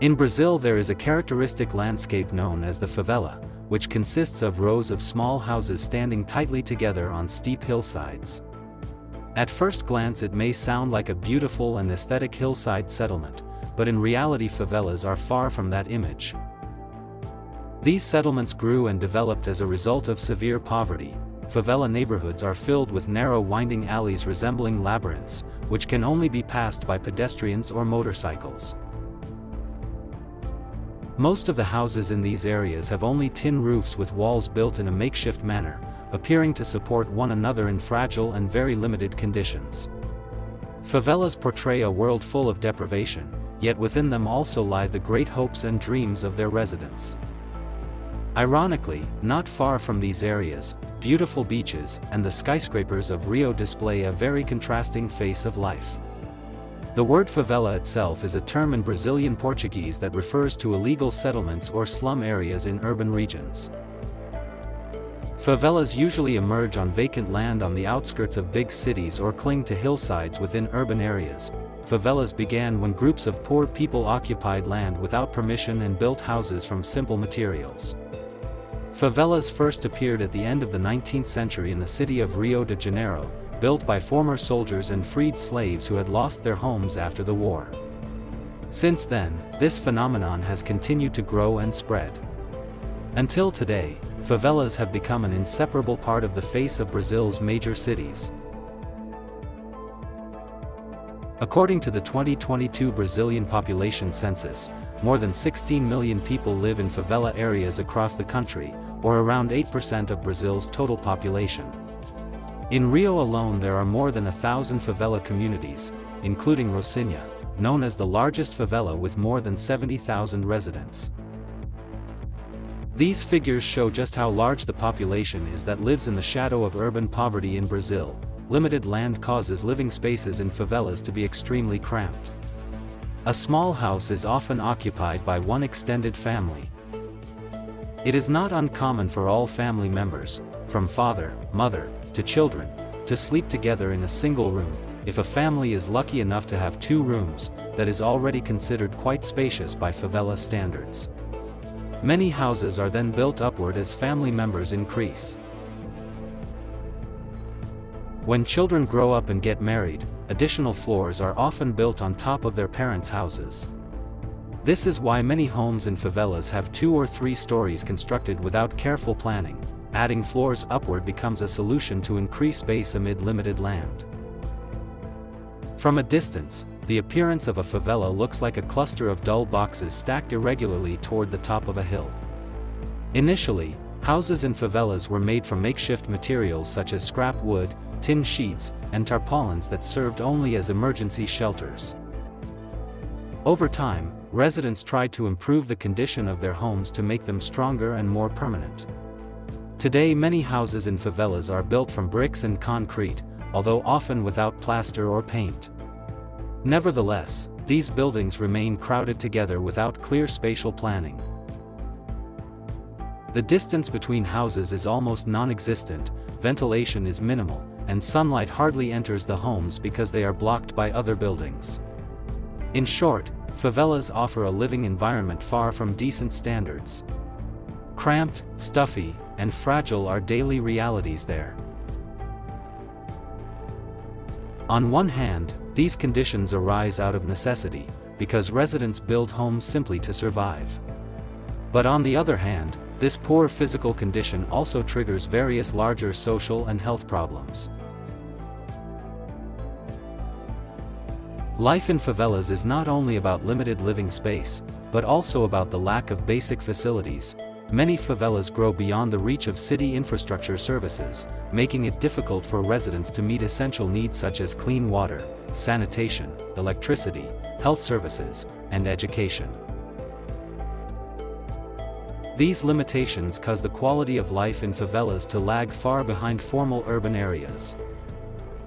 In Brazil there is a characteristic landscape known as the favela, which consists of rows of small houses standing tightly together on steep hillsides. At first glance it may sound like a beautiful and aesthetic hillside settlement, but in reality favelas are far from that image. These settlements grew and developed as a result of severe poverty. Favela neighborhoods are filled with narrow winding alleys resembling labyrinths, which can only be passed by pedestrians or motorcycles. Most of the houses in these areas have only tin roofs with walls built in a makeshift manner, appearing to support one another in fragile and very limited conditions. Favelas portray a world full of deprivation, yet within them also lie the great hopes and dreams of their residents. Ironically, not far from these areas, beautiful beaches and the skyscrapers of Rio display a very contrasting face of life. The word favela itself is a term in Brazilian Portuguese that refers to illegal settlements or slum areas in urban regions. Favelas usually emerge on vacant land on the outskirts of big cities or cling to hillsides within urban areas. Favelas began when groups of poor people occupied land without permission and built houses from simple materials. Favelas first appeared at the end of the 19th century in the city of Rio de Janeiro, built by former soldiers and freed slaves who had lost their homes after the war. Since then, this phenomenon has continued to grow and spread. Until today, favelas have become an inseparable part of the face of Brazil's major cities. According to the 2022 Brazilian population census, more than 16 million people live in favela areas across the country, or around 8% of Brazil's total population. In Rio alone there are more than 1,000 favela communities, including Rocinha, known as the largest favela with more than 70,000 residents. These figures show just how large the population is that lives in the shadow of urban poverty in Brazil. Limited land causes living spaces in favelas to be extremely cramped. A small house is often occupied by one extended family. It is not uncommon for all family members, from father, mother, to children, to sleep together in a single room. If a family is lucky enough to have 2 rooms, that is already considered quite spacious by favela standards. Many houses are then built upward as family members increase. When children grow up and get married, additional floors are often built on top of their parents' houses. This is why many homes in favelas have 2 or 3 stories constructed without careful planning. Adding floors upward becomes a solution to increase space amid limited land. From a distance, the appearance of a favela looks like a cluster of dull boxes stacked irregularly toward the top of a hill. Initially, houses in favelas were made from makeshift materials such as scrap wood, tin sheets, and tarpaulins that served only as emergency shelters. Over time, residents tried to improve the condition of their homes to make them stronger and more permanent. Today many houses in favelas are built from bricks and concrete, although often without plaster or paint. Nevertheless, these buildings remain crowded together without clear spatial planning. The distance between houses is almost non-existent, ventilation is minimal, and sunlight hardly enters the homes because they are blocked by other buildings. In short, favelas offer a living environment far from decent standards. Cramped, stuffy, and fragile are daily realities there. On one hand, these conditions arise out of necessity, because residents build homes simply to survive. But on the other hand, this poor physical condition also triggers various larger social and health problems. Life in favelas is not only about limited living space, but also about the lack of basic facilities. Many favelas grow beyond the reach of city infrastructure services, making it difficult for residents to meet essential needs such as clean water, sanitation, electricity, health services, and education. These limitations cause the quality of life in favelas to lag far behind formal urban areas.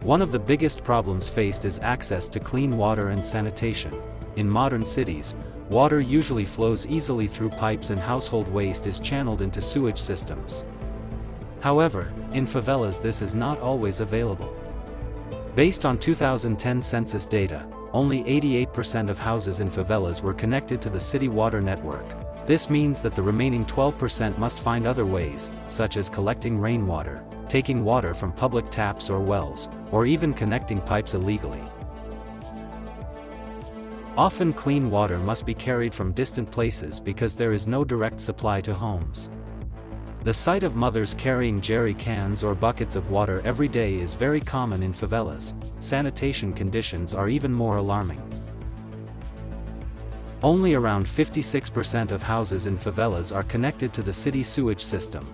One of the biggest problems faced is access to clean water and sanitation. In modern cities, water usually flows easily through pipes and household waste is channeled into sewage systems. However, in favelas this is not always available. Based on 2010 census data, only 88% of houses in favelas were connected to the city water network. This means that the remaining 12% must find other ways, such as collecting rainwater, taking water from public taps or wells, or even connecting pipes illegally. Often clean water must be carried from distant places because there is no direct supply to homes. The sight of mothers carrying jerry cans or buckets of water every day is very common in favelas. Sanitation conditions are even more alarming. Only around 56% of houses in favelas are connected to the city sewage system.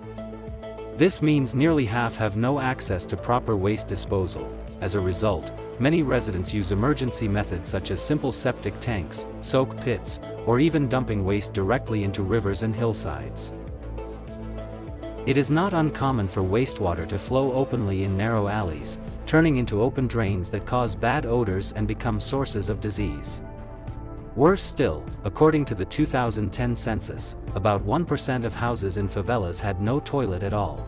This means nearly half have no access to proper waste disposal. As a result, many residents use emergency methods such as simple septic tanks, soak pits, or even dumping waste directly into rivers and hillsides. It is not uncommon for wastewater to flow openly in narrow alleys, turning into open drains that cause bad odors and become sources of disease. Worse still, according to the 2010 census, about 1% of houses in favelas had no toilet at all.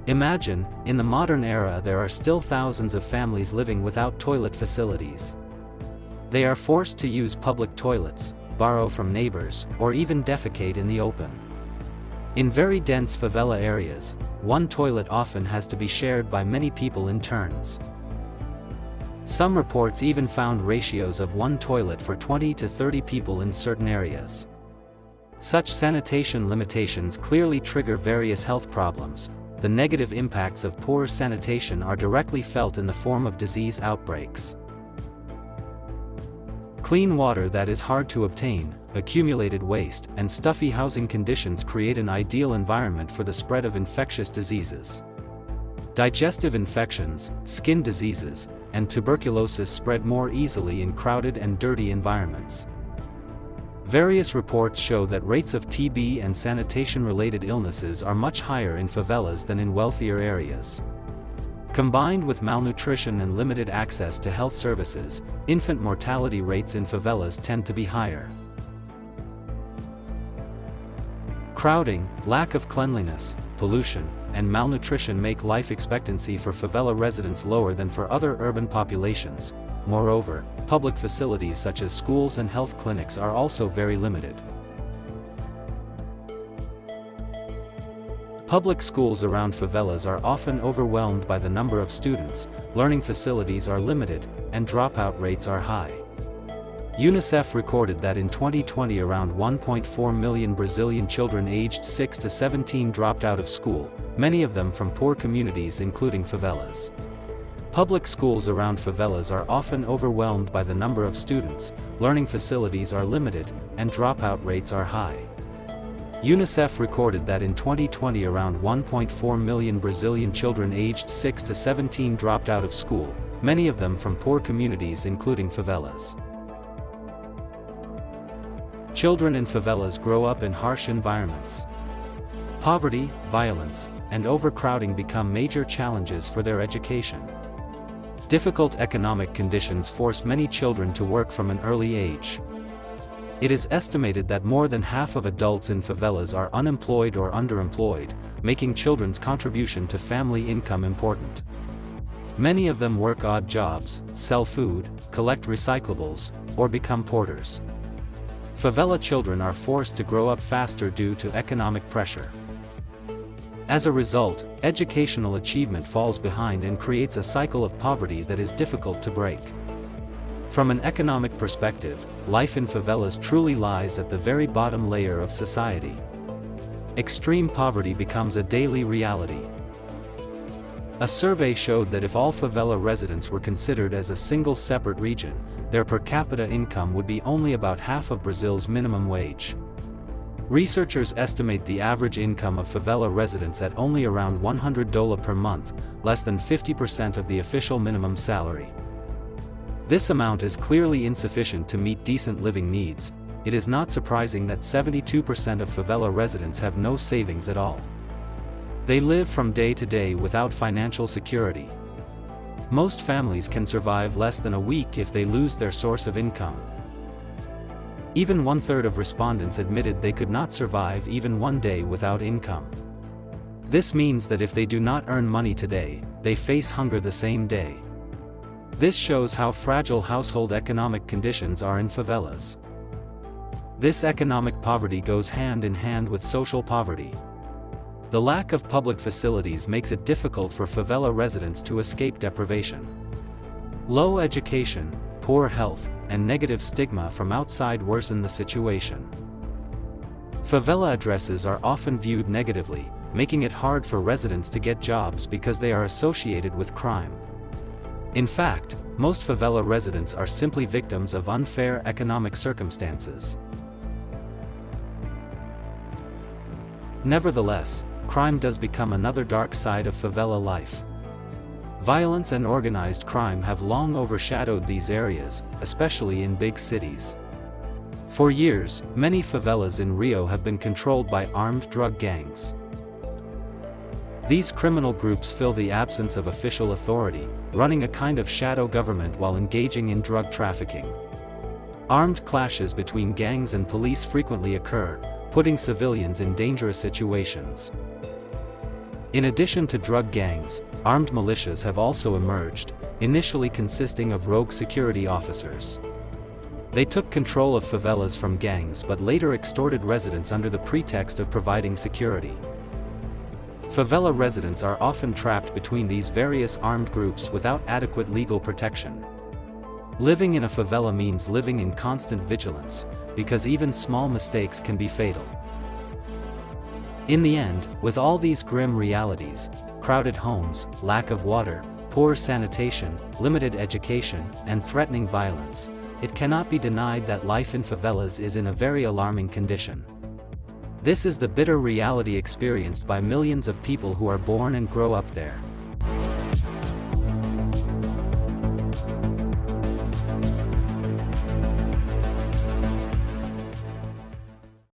Imagine, in the modern era there are still thousands of families living without toilet facilities. They are forced to use public toilets, borrow from neighbors, or even defecate in the open. In very dense favela areas, one toilet often has to be shared by many people in turns. Some reports even found ratios of one toilet for 20 to 30 people in certain areas. Such sanitation limitations clearly trigger various health problems. The negative impacts of poor sanitation are directly felt in the form of disease outbreaks. Clean water that is hard to obtain, accumulated waste, and stuffy housing conditions create an ideal environment for the spread of infectious diseases. Digestive infections, skin diseases, and tuberculosis spread more easily in crowded and dirty environments. Various reports show that rates of TB and sanitation-related illnesses are much higher in favelas than in wealthier areas. Combined with malnutrition and limited access to health services, infant mortality rates in favelas tend to be higher. Crowding, lack of cleanliness, pollution, and malnutrition make life expectancy for favela residents lower than for other urban populations. Moreover, public facilities such as schools and health clinics are also very limited. Public schools around favelas are often overwhelmed by the number of students, learning facilities are limited, and dropout rates are high. UNICEF recorded that in 2020 around 1.4 million Brazilian children aged 6 to 17 dropped out of school, many of them from poor communities including favelas. Public schools around favelas are often overwhelmed by the number of students, learning facilities are limited, and dropout rates are high. UNICEF recorded that in 2020 around 1.4 million Brazilian children aged 6 to 17 dropped out of school, many of them from poor communities including favelas. Children in favelas grow up in harsh environments. Poverty, violence, and overcrowding become major challenges for their education. Difficult economic conditions force many children to work from an early age. It is estimated that more than half of adults in favelas are unemployed or underemployed, making children's contribution to family income important. Many of them work odd jobs, sell food, collect recyclables, or become porters. Favela children are forced to grow up faster due to economic pressure. As a result, educational achievement falls behind and creates a cycle of poverty that is difficult to break. From an economic perspective, life in favelas truly lies at the very bottom layer of society. Extreme poverty becomes a daily reality. A survey showed that if all favela residents were considered as a single separate region, their per capita income would be only about half of Brazil's minimum wage. Researchers estimate the average income of favela residents at only around $100 per month, less than 50% of the official minimum salary. This amount is clearly insufficient to meet decent living needs. It is not surprising that 72% of favela residents have no savings at all. They live from day to day without financial security. Most families can survive less than a week if they lose their source of income. Even 1/3 of respondents admitted they could not survive even one day without income. This means that if they do not earn money today, they face hunger the same day. This shows how fragile household economic conditions are in favelas. This economic poverty goes hand in hand with social poverty. The lack of public facilities makes it difficult for favela residents to escape deprivation. Low education, poor health, and negative stigma from outside worsen the situation. Favela addresses are often viewed negatively, making it hard for residents to get jobs because they are associated with crime. In fact, most favela residents are simply victims of unfair economic circumstances. Nevertheless, crime does become another dark side of favela life. Violence and organized crime have long overshadowed these areas, especially in big cities. For years, many favelas in Rio have been controlled by armed drug gangs. These criminal groups fill the absence of official authority, running a kind of shadow government while engaging in drug trafficking. Armed clashes between gangs and police frequently occur, putting civilians in dangerous situations. In addition to drug gangs, armed militias have also emerged, initially consisting of rogue security officers. They took control of favelas from gangs but later extorted residents under the pretext of providing security. Favela residents are often trapped between these various armed groups without adequate legal protection. Living in a favela means living in constant vigilance, because even small mistakes can be fatal. In the end, with all these grim realities, crowded homes, lack of water, poor sanitation, limited education, and threatening violence, it cannot be denied that life in favelas is in a very alarming condition. This is the bitter reality experienced by millions of people who are born and grow up there.